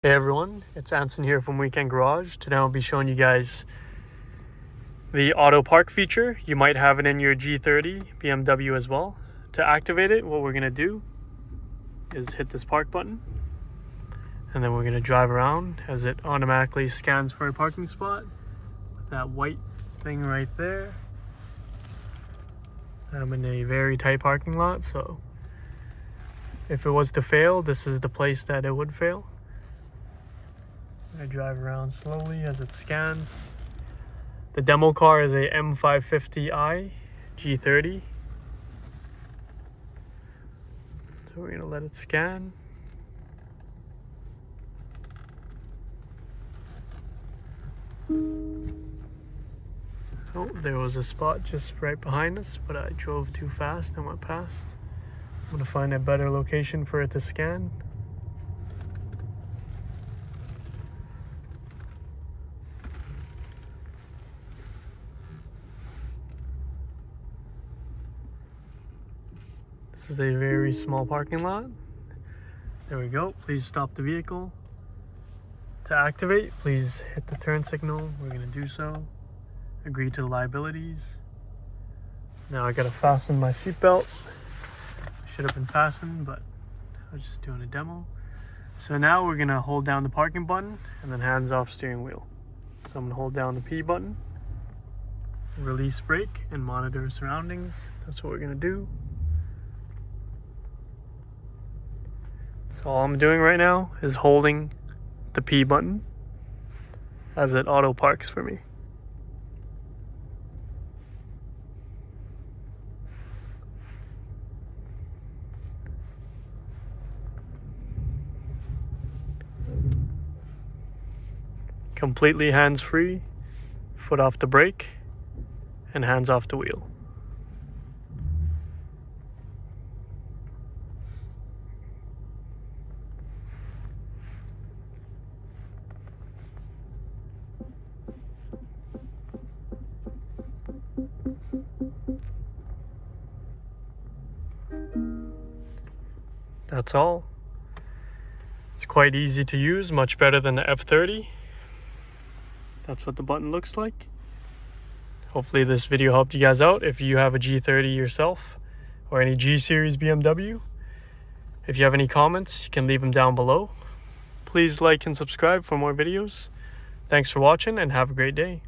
Hey everyone, it's Anson here from Weekend Garage. Today I'll be showing you guys the auto park feature. You might have it in your G30 BMW as well. To activate it, what we're going to do is hit this park button, and then we're going to drive around as it automatically scans for a parking spot. That white thing right there. I'm in a very tight parking lot, so if it was to fail, this is the place that it would fail. I drive around slowly as it scans. The demo car is a M550i G30. So we're going to let it scan. Oh, there was a spot just right behind us, but I drove too fast and went past. I'm going to find a better location for it to scan. This is a very small parking lot. There we go. Please stop the vehicle. To activate, please hit the turn signal. We're going to do so. Agree to the liabilities. Now I got to fasten my seatbelt. Should have been fastened, but I was just doing a demo. So now we're going to hold down the parking button and then hands off steering wheel. So I'm going to hold down the P button, release brake, and monitor surroundings. That's what we're going to do. So all I'm doing right now is holding the P button as it auto parks for me. Completely hands-free, foot off the brake, and hands off the wheel. That's all. It's quite easy to use, much better than the F30. That's what the button looks like. Hopefully this video helped you guys out if you have a G30 yourself or any G series BMW. If you have any comments, you can leave them down below. Please like and subscribe for more videos. Thanks for watching and have a great day.